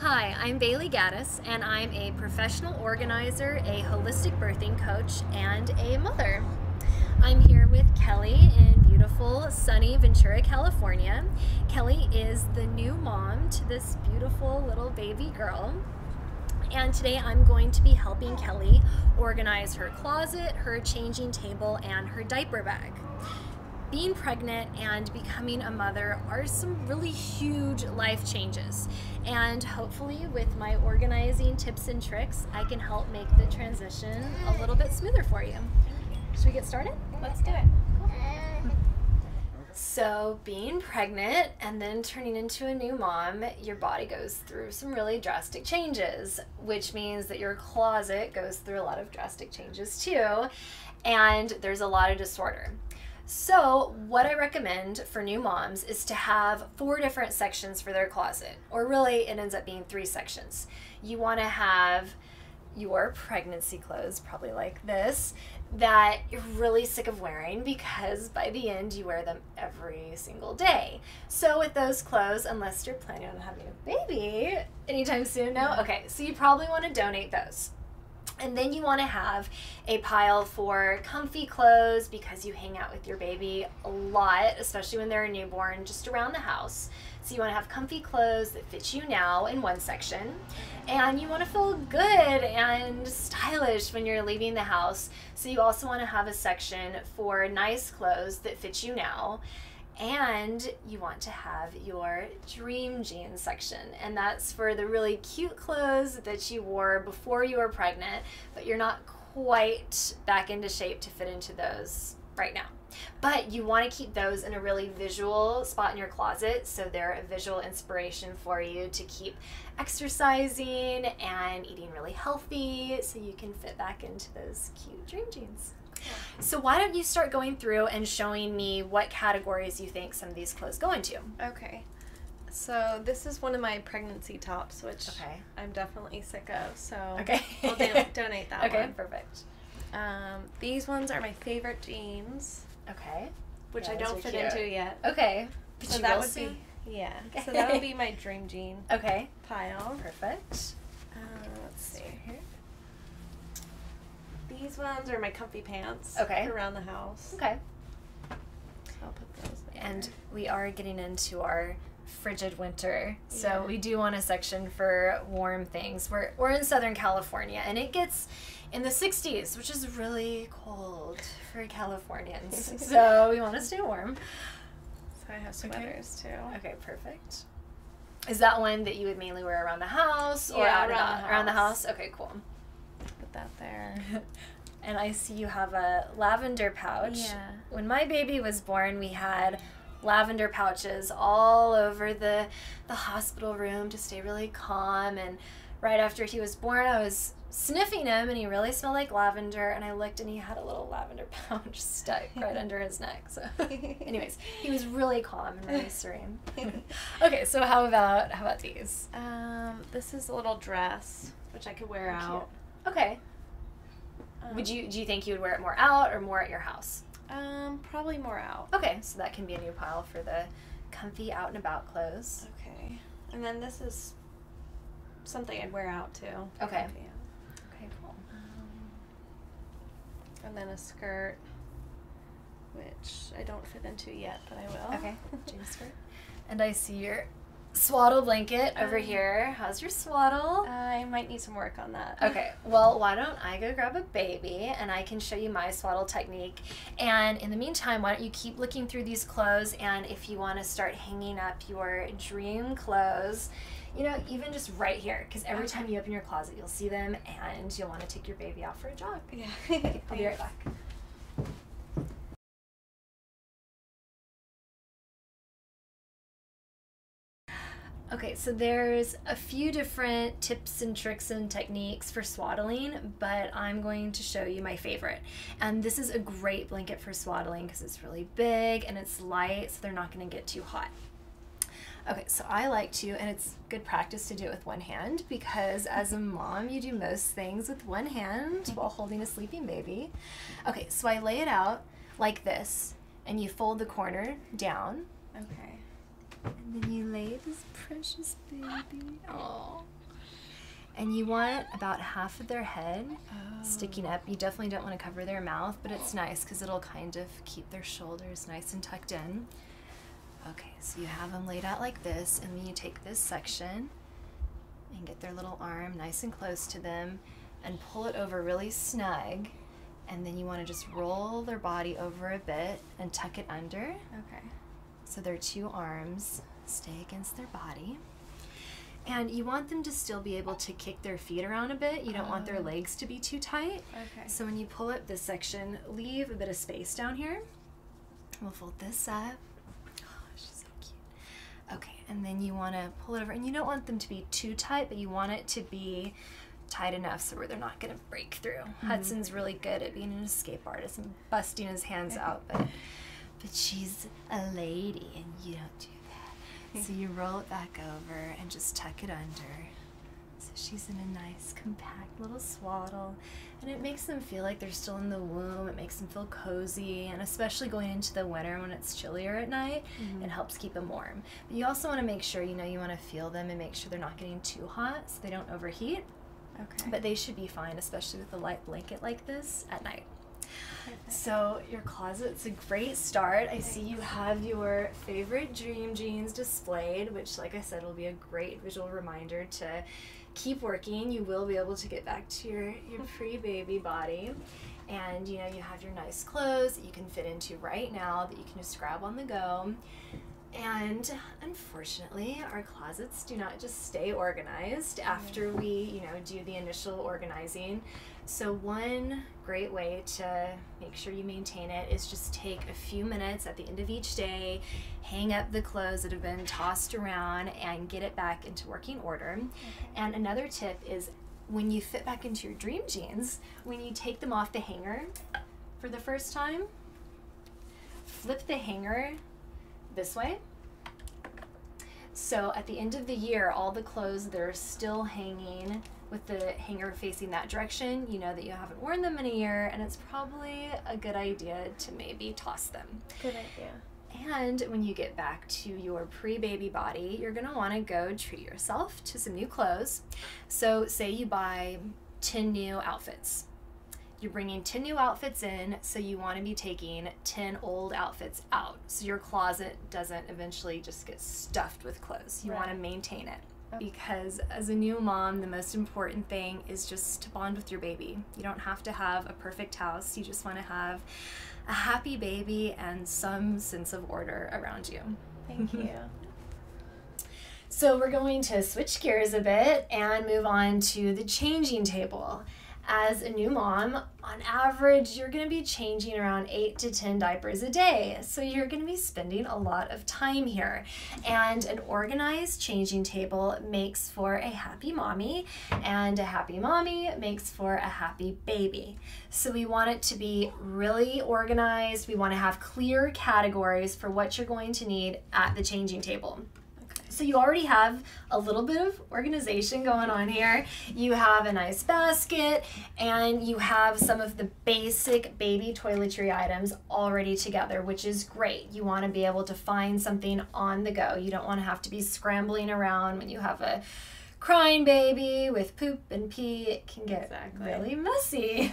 Hi, I'm Bailey Gaddis, and I'm a professional organizer, a holistic birthing coach, and a mother. I'm here with Kelly in beautiful, sunny Ventura, California. Kelly is the new mom to this beautiful little baby girl. And today I'm going to be helping Kelly organize her closet, her changing table, and her diaper bag. Being pregnant and becoming a mother are some really huge life changes, and hopefully with my organizing tips and tricks I can help make the transition a little bit smoother for you. Should we get started? Let's do it. So being pregnant and then turning into a new mom, your body goes through some really drastic changes, which means that your closet goes through a lot of drastic changes too, and there's a lot of disorder. So what I recommend for new moms is to have 4 different sections for their closet, or really it ends up being 3 sections. You want to have your pregnancy clothes, probably like this, that you're really sick of wearing because by the end you wear them every single day. So with those clothes, unless you're planning on having a baby anytime soon, no? Okay, so you probably want to donate those. And then you want to have a pile for comfy clothes because you hang out with your baby a lot, especially when they're a newborn, just around the house. So you want to have comfy clothes that fit you now in one section. And you want to feel good and stylish when you're leaving the house. So you also want to have a section for nice clothes that fit you now. And you want to have your dream jeans section, and that's for the really cute clothes that you wore before you were pregnant, but you're not quite back into shape to fit into those right now. But you want to keep those in a really visual spot in your closet, so they're a visual inspiration for you to keep exercising and eating really healthy so you can fit back into those cute dream jeans. So why don't you start going through and showing me what categories you think some of these clothes go into? Okay. So this is one of my pregnancy tops, which Okay. I'm definitely sick of. So Okay. I'll donate that one. Okay, perfect. These ones are my favorite jeans, Okay. which Yeah, I those don't are fit cute. into yet. Okay. But So you that will would see. be, yeah. Okay. So that would be my dream jean Okay. pile. Perfect. Let's see. Here. These ones are my comfy pants. Okay. For around the house. Okay. So I'll put those there. And we are getting into our frigid winter, so Yeah. we do want a section for warm things. We're in Southern California, and it gets in the 60s, which is really cold for Californians. So we want to stay warm. So I have sweaters too. Okay, perfect. Is that one that you would mainly wear around the house or Yeah, out around and the around the house. house? Okay, cool. Put that there. And I see you have a lavender pouch. Yeah. When my baby was born, we had lavender pouches all over the hospital room to stay really calm. And right after he was born, I was sniffing him, and he really smelled like lavender. And I looked, and he had a little lavender pouch stuck right under his neck. So, anyways, he was really calm and really serene. Okay, so how about these? This is a little dress which I could wear Cute. out. Okay. Do you think you would wear it more out or more at your house? Probably more out. Okay, so that can be a new pile for the comfy out and about clothes. Okay. And then this is something I'd wear out too. Okay. Comfy out. Okay, cool. And then a skirt, which I don't fit into yet, but I will. Okay, jean skirt. And I see your swaddle blanket over here. How's your swaddle? I might need some work on that. Okay, well, why don't I go grab a baby and I can show you my swaddle technique. And in the meantime, why don't you keep looking through these clothes, and if you want to start hanging up your dream clothes, you know, even just right here, because every time you open your closet, you'll see them and you'll want to take your baby out for a jog. Yeah. I'll be right back. Okay, so there's a few different tips and tricks and techniques for swaddling, but I'm going to show you my favorite. And this is a great blanket for swaddling because it's really big and it's light, so they're not going to get too hot. Okay, so I like to, and it's good practice to do it with one hand because as a mom, you do most things with one hand while holding a sleeping baby. Okay, so I lay it out like this, and you fold the corner down. Okay. And then you lay this precious baby. Oh. And you want about half of their head sticking up. You definitely don't want to cover their mouth, but it's nice because it'll kind of keep their shoulders nice and tucked in. Okay, so you have them laid out like this, and then you take this section and get their little arm nice and close to them and pull it over really snug. And then you want to just roll their body over a bit and tuck it under. Okay. So their two arms stay against their body. And you want them to still be able to kick their feet around a bit. You don't want their legs to be too tight. Okay. So when you pull up this section, leave a bit of space down here. We'll fold this up. Oh, she's so cute. Okay, and then you want to pull it over. And you don't want them to be too tight, but you want it to be tight enough so where they're not going to break through. Hudson's really good at being an escape artist and busting his hands out, but she's a lady, and you don't do that. So you roll it back over and just tuck it under. So she's in a nice, compact little swaddle, and it makes them feel like they're still in the womb. It makes them feel cozy, and especially going into the winter when it's chillier at night, it helps keep them warm. But you also want to make sure, you want to feel them and make sure they're not getting too hot so they don't overheat. Okay. But they should be fine, especially with a light blanket like this at night. Perfect. So your closet's a great start. I see you have your favorite dream jeans displayed, which, like I said, will be a great visual reminder to keep working. You will be able to get back to your pre-baby body. And you have your nice clothes that you can fit into right now that you can just grab on the go. And unfortunately, our closets do not just stay organized after we, do the initial organizing. So one great way to make sure you maintain it is just take a few minutes at the end of each day, hang up the clothes that have been tossed around, and get it back into working order. Okay. And another tip is when you fit back into your dream jeans, when you take them off the hanger for the first time, flip the hanger this way. So at the end of the year, all the clothes that are still hanging with the hanger facing that direction, you know that you haven't worn them in a year, and it's probably a good idea to maybe toss them. Good idea. And when you get back to your pre-baby body, you're gonna wanna go treat yourself to some new clothes. So say you buy 10 new outfits. You're bringing 10 new outfits in, so you want to be taking 10 old outfits out, so your closet doesn't eventually just get stuffed with clothes. You want to maintain it. Because as a new mom, the most important thing is just to bond with your baby. You don't have to have a perfect house. You just want to have a happy baby and some sense of order around you. Thank you. So we're going to switch gears a bit and move on to the changing table. As a new mom, on average, you're going to be changing around 8 to 10 diapers a day. So you're going to be spending a lot of time here. And an organized changing table makes for a happy mommy, and a happy mommy makes for a happy baby. So we want it to be really organized. We want to have clear categories for what you're going to need at the changing table. So you already have a little bit of organization going on here. You have a nice basket, and you have some of the basic baby toiletry items already together, which is great. You want to be able to find something on the go. You don't want to have to be scrambling around when you have a crying baby with poop and pee. It can get really messy.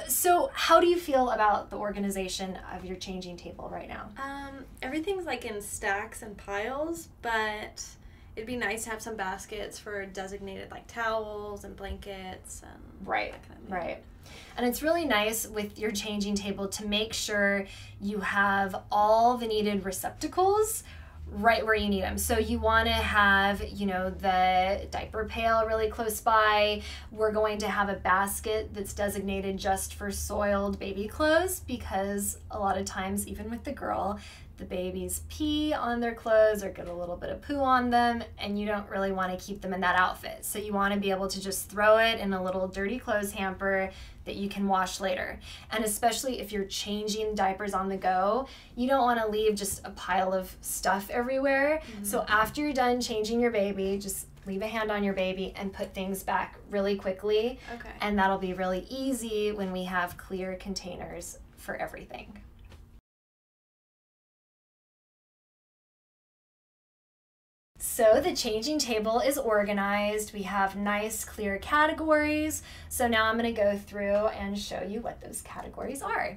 So how do you feel about the organization of your changing table right now? Everything's like in stacks and piles, but it'd be nice to have some baskets for designated like towels and blankets and that kind of thing. Right. And it's really nice with your changing table to make sure you have all the needed receptacles right where you need them. So you want to have, the diaper pail really close by. We're going to have a basket that's designated just for soiled baby clothes, because a lot of times, even with the girl, the babies pee on their clothes or get a little bit of poo on them, and you don't really want to keep them in that outfit. So you want to be able to just throw it in a little dirty clothes hamper that you can wash later. And especially if you're changing diapers on the go, you don't want to leave just a pile of stuff everywhere. So after you're done changing your baby, just leave a hand on your baby and put things back really quickly. Okay. And that'll be really easy when we have clear containers for everything. So the changing table is organized. We have nice, clear categories. So now I'm going to go through and show you what those categories are.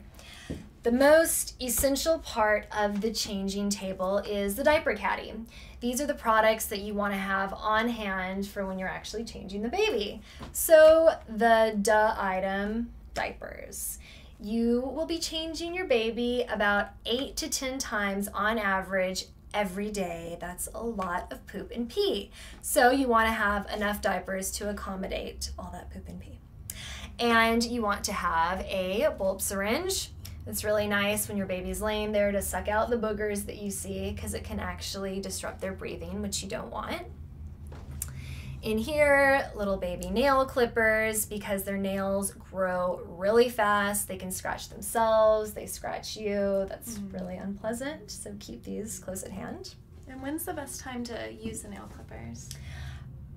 The most essential part of the changing table is the diaper caddy. These are the products that you want to have on hand for when you're actually changing the baby. So the duh item, diapers. You will be changing your baby about 8 to 10 times on average every day. That's a lot of poop and pee. So you want to have enough diapers to accommodate all that poop and pee. And you want to have a bulb syringe. It's really nice when your baby's laying there to suck out the boogers that you see, because it can actually disrupt their breathing, which you don't want. In here, little baby nail clippers, because their nails grow really fast. They can scratch themselves, they scratch you. That's really unpleasant, so keep these close at hand. And when's the best time to use the nail clippers?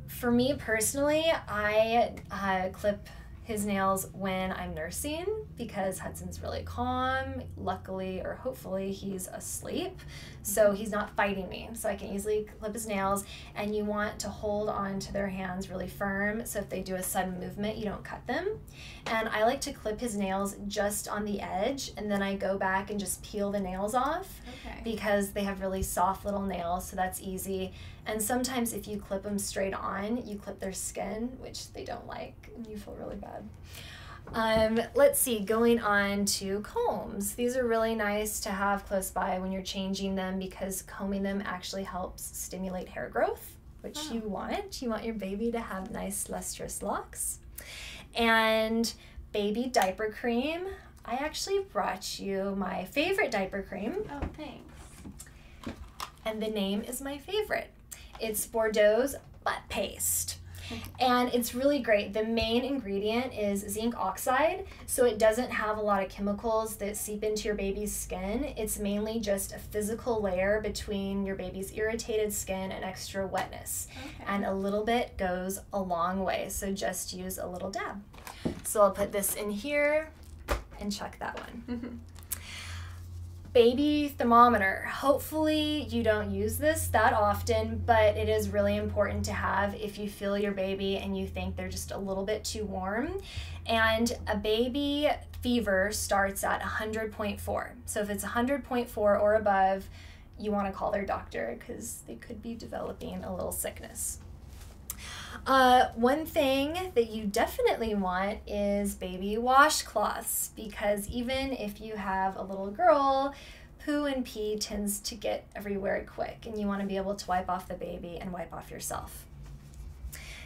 For me personally, I clip his nails when I'm nursing, because Hudson's really calm. Luckily, or hopefully, he's asleep, so he's not fighting me, so I can easily clip his nails. And you want to hold on to their hands really firm, so if they do a sudden movement, you don't cut them. And I like to clip his nails just on the edge, and then I go back and just peel the nails off, because they have really soft little nails, so that's easy. And sometimes if you clip them straight on, you clip their skin, which they don't like, and you feel really bad. Let's see, going on to combs. These are really nice to have close by when you're changing them, because combing them actually helps stimulate hair growth, which you want. You want your baby to have nice lustrous locks. And baby diaper cream. I actually brought you my favorite diaper cream. Oh, thanks. And the name is my favorite. It's Bordeaux's Butt Paste. And it's really great. The main ingredient is zinc oxide, so it doesn't have a lot of chemicals that seep into your baby's skin. It's mainly just a physical layer between your baby's irritated skin and extra wetness. And a little bit goes a long way, so just use a little dab. So I'll put this in here and check that one. Baby thermometer. Hopefully you don't use this that often, but it is really important to have if you feel your baby and you think they're just a little bit too warm. And a baby fever starts at 100.4. So if it's 100.4 or above, you want to call their doctor, because they could be developing a little sickness. One thing that you definitely want is baby washcloths, because even if you have a little girl, poo and pee tends to get everywhere quick, and you want to be able to wipe off the baby and wipe off yourself.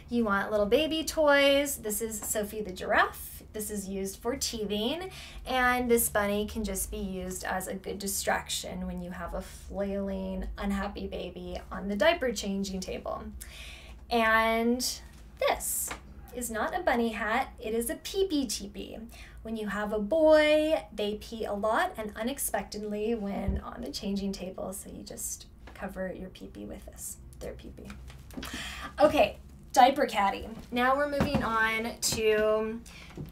You want little baby toys. This is Sophie the giraffe. This is used for teething, and this bunny can just be used as a good distraction when you have a flailing, unhappy baby on the diaper changing table. And this is not a bunny hat, it is a pee-pee teepee. When you have a boy, they pee a lot and unexpectedly when on the changing table, so you just cover your pee-pee with this, their pee-pee. Okay, diaper caddy. Now we're moving on to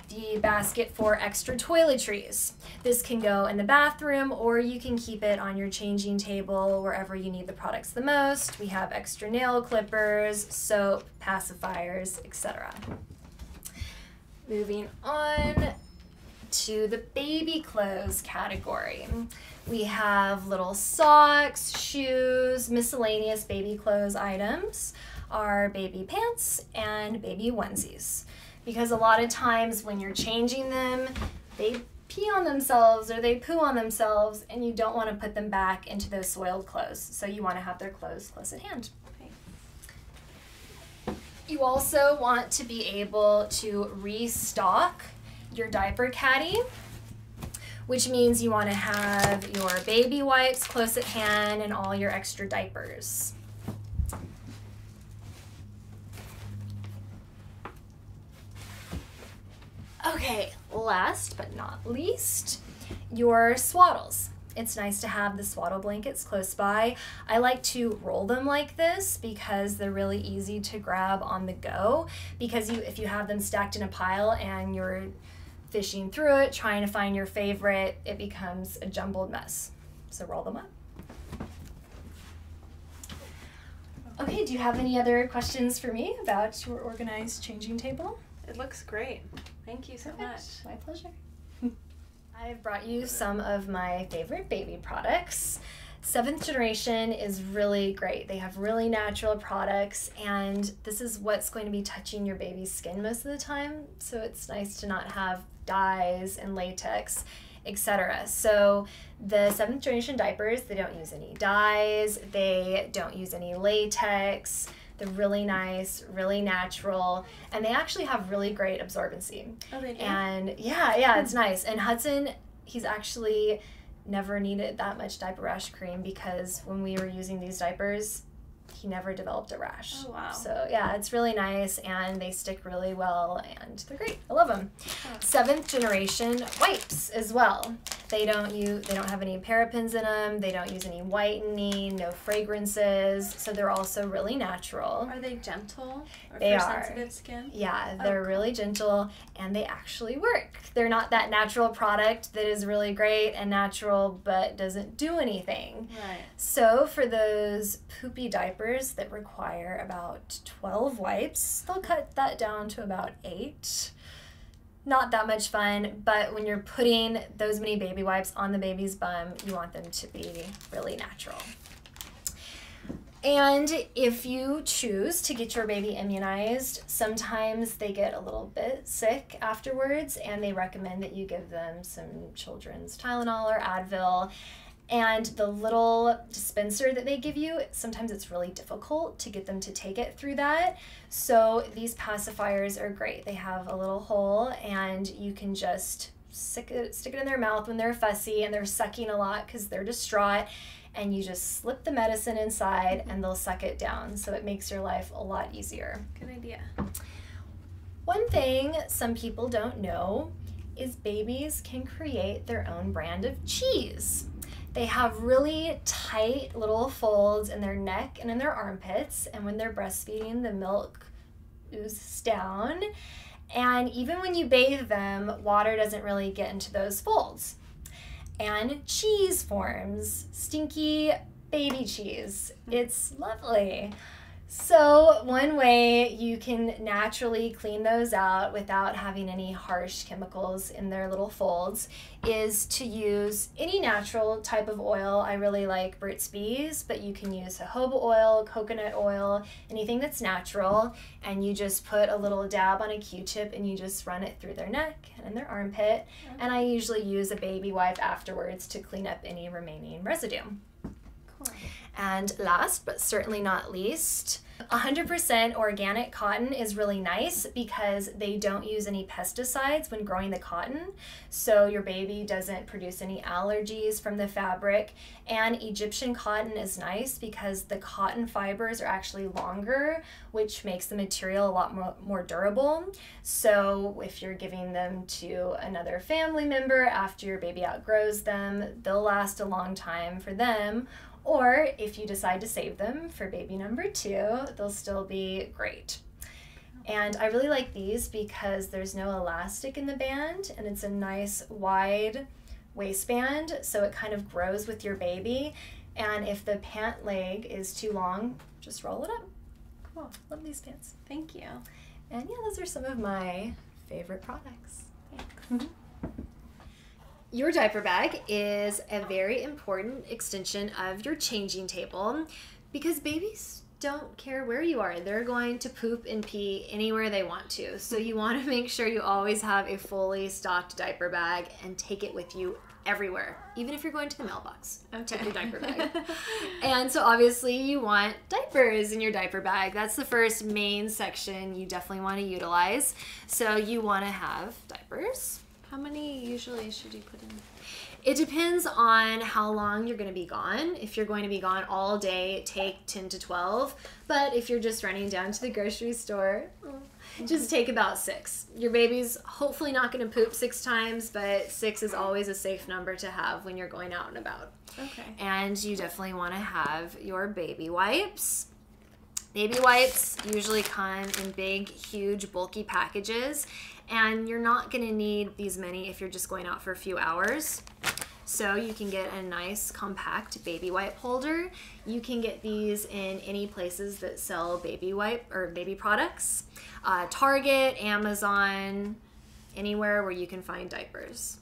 the basket for extra toiletries. This can go in the bathroom, or you can keep it on your changing table wherever you need the products the most. We have extra nail clippers, soap, pacifiers, etc. Moving on to the baby clothes category. We have little socks, shoes, miscellaneous baby clothes items, our baby pants, and baby onesies. Because a lot of times when you're changing them, they pee on themselves or they poo on themselves, and you don't want to put them back into those soiled clothes. So you want to have their clothes close at hand. You also want to be able to restock your diaper caddy, which means you want to have your baby wipes close at hand and all your extra diapers. Okay, last but not least, your swaddles. It's nice to have the swaddle blankets close by. I like to roll them like this because they're really easy to grab on the go, because if you have them stacked in a pile and you're fishing through it, trying to find your favorite, it becomes a jumbled mess. So roll them up. Okay, do you have any other questions for me about your organized changing table? It looks great. Thank you so much. My pleasure. I've brought you some of my favorite baby products. 7th generation is really great. They have really natural products, and this is what's going to be touching your baby's skin most of the time, so it's nice to not have dyes and latex, etc. So the 7th generation diapers, they don't use any dyes, they don't use any latex, they're really nice, really natural, and they actually have really great absorbency. Oh, they do? And yeah, it's nice. And Hudson, he's actually never needed that much diaper rash cream because when we were using these diapers, he never developed a rash. Oh, wow. So yeah, it's really nice, and they stick really well, and they're great. I love them. 7th generation wipes as well. They don't have any parabens in them. They don't use any whitening, no fragrances. So they're also really natural. Are they gentle? Or They for are. sensitive skin? Yeah, they're cool. really gentle, and they actually work. They're not that natural product that is really great and natural but doesn't do anything. Right. So for those poopy diapers that require about 12 wipes, they'll cut that down to about 8. Not that much fun, but when you're putting those many baby wipes on the baby's bum, you want them to be really natural. And if you choose to get your baby immunized, sometimes they get a little bit sick afterwards, and they recommend that you give them some children's Tylenol or Advil. And the little dispenser that they give you, sometimes it's really difficult to get them to take it through that. So these pacifiers are great. They have a little hole, and you can just stick it in their mouth when they're fussy and they're sucking a lot because they're distraught. And you just slip the medicine inside, and they'll suck it down. So it makes your life a lot easier. Good idea. One thing some people don't know is babies can create their own brand of cheese. They have really tight little folds in their neck and in their armpits, and when they're breastfeeding, the milk oozes down. And even when you bathe them, water doesn't really get into those folds. And cheese forms, stinky baby cheese. It's lovely. So one way you can naturally clean those out without having any harsh chemicals in their little folds is to use any natural type of oil. I really like Burt's Bees, but you can use jojoba oil, coconut oil, anything that's natural, and you just put a little dab on a Q-tip and you just run it through their neck and in their armpit. And I usually use a baby wipe afterwards to clean up any remaining residue. Cool. And last but certainly not least, 100% organic cotton is really nice because they don't use any pesticides when growing the cotton, so your baby doesn't produce any allergies from the fabric. And Egyptian cotton is nice because the cotton fibers are actually longer, which makes the material a lot more durable. So if you're giving them to another family member after your baby outgrows them, they'll last a long time for them. Or if you decide to save them for baby number 2, they'll still be great. And I really like these because there's no elastic in the band, and it's a nice wide waistband, so it kind of grows with your baby. And if the pant leg is too long, just roll it up. Cool. Love these pants. Thank you. And yeah, those are some of my favorite products. Thanks. Your diaper bag is a very important extension of your changing table because babies don't care where you are. They're going to poop and pee anywhere they want to. So you want to make sure you always have a fully stocked diaper bag and take it with you everywhere, even if you're going to the mailbox. Okay. Take your diaper bag. And so obviously you want diapers in your diaper bag. That's the first main section you definitely want to utilize. So you want to have diapers. How many usually should you put in? It depends on how long you're going to be gone. If you're going to be gone all day, take 10 to 12. But if you're just running down to the grocery store, just take about 6. Your baby's hopefully not going to poop 6 times, but 6 is always a safe number to have when you're going out and about. Okay. And you definitely want to have your baby wipes. Baby wipes usually come in big, huge, bulky packages, and you're not going to need these many if you're just going out for a few hours. So you can get a nice compact baby wipe holder. You can get these in any places that sell baby wipe or baby products. Target, Amazon, anywhere where you can find diapers.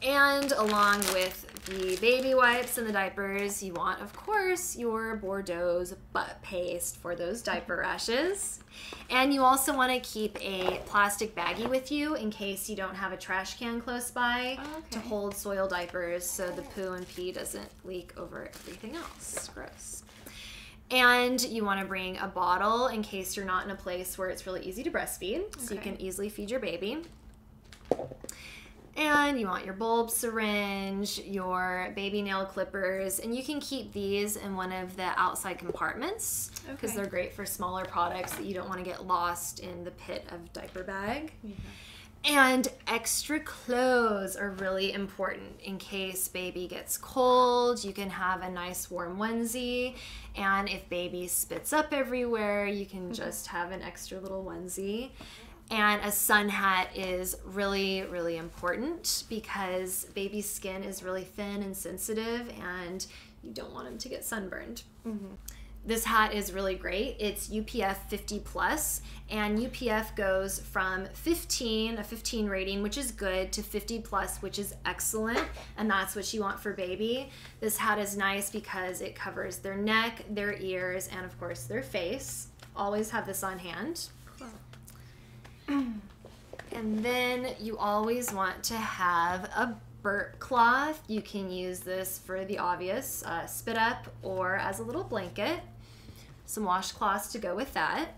And along with the baby wipes and the diapers, you want, of course, your Bordeaux's butt paste for those diaper rashes. And you also want to keep a plastic baggie with you in case you don't have a trash can close by to hold soiled diapers so the poo and pee doesn't leak over everything else. Gross. And you want to bring a bottle in case you're not in a place where it's really easy to breastfeed, so you can easily feed your baby. And you want your bulb syringe, your baby nail clippers, and you can keep these in one of the outside compartments because they're great for smaller products that you don't want to get lost in the pit of diaper bag. And extra clothes are really important in case baby gets cold. You can have a nice warm onesie, and if baby spits up everywhere, you can just have an extra little onesie. And a sun hat is really, really important because baby's skin is really thin and sensitive and you don't want them to get sunburned. This hat is really great. It's UPF 50+, and UPF goes from 15, a 15 rating, which is good, to 50+, which is excellent, and that's what you want for baby. This hat is nice because it covers their neck, their ears, and of course their face. Always have this on hand. And then you always want to have a burp cloth. You can use this for the obvious, spit up, or as a little blanket. Some washcloths to go with that.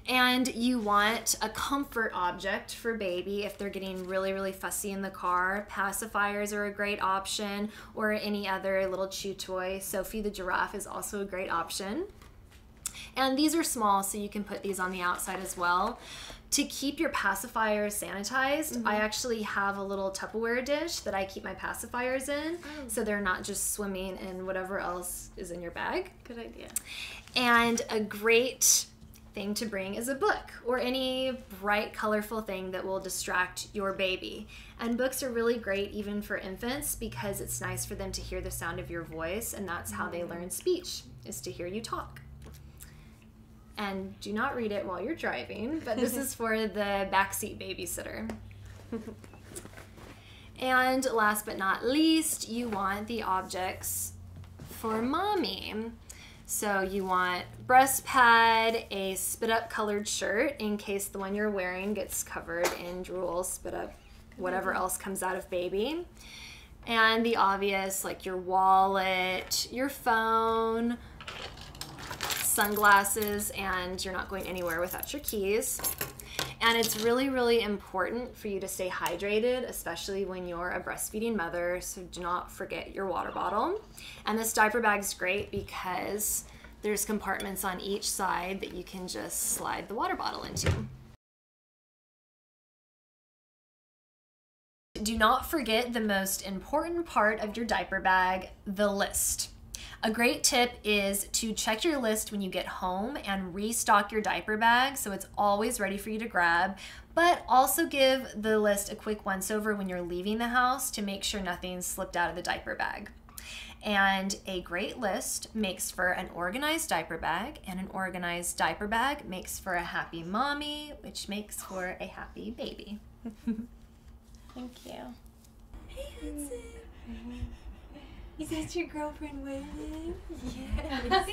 And you want a comfort object for baby if they're getting really, really fussy in the car. Pacifiers are a great option, or any other little chew toy. Sophie the giraffe is also a great option. And these are small, so you can put these on the outside as well. To keep your pacifiers sanitized, I actually have a little Tupperware dish that I keep my pacifiers in, so they're not just swimming in whatever else is in your bag. Good idea. And a great thing to bring is a book or any bright, colorful thing that will distract your baby. And books are really great even for infants because it's nice for them to hear the sound of your voice, and that's how they learn speech, is to hear you talk. And do not read it while you're driving, but this is for the backseat babysitter. And last but not least, you want the objects for mommy. So you want breast pad, a spit up colored shirt in case the one you're wearing gets covered in drool, spit up, whatever else comes out of baby. And the obvious, like your wallet, your phone, sunglasses, and you're not going anywhere without your keys. And it's really, really important for you to stay hydrated, especially when you're a breastfeeding mother, so do not forget your water bottle. And this diaper bag's great because there's compartments on each side that you can just slide the water bottle into. Do not forget the most important part of your diaper bag, the list. A great tip is to check your list when you get home and restock your diaper bag so it's always ready for you to grab, but also give the list a quick once over when you're leaving the house to make sure nothing slipped out of the diaper bag. And a great list makes for an organized diaper bag, and an organized diaper bag makes for a happy mommy, which makes for a happy baby. Thank you. Hey, Hudson. Is that your girlfriend waiting? Yeah.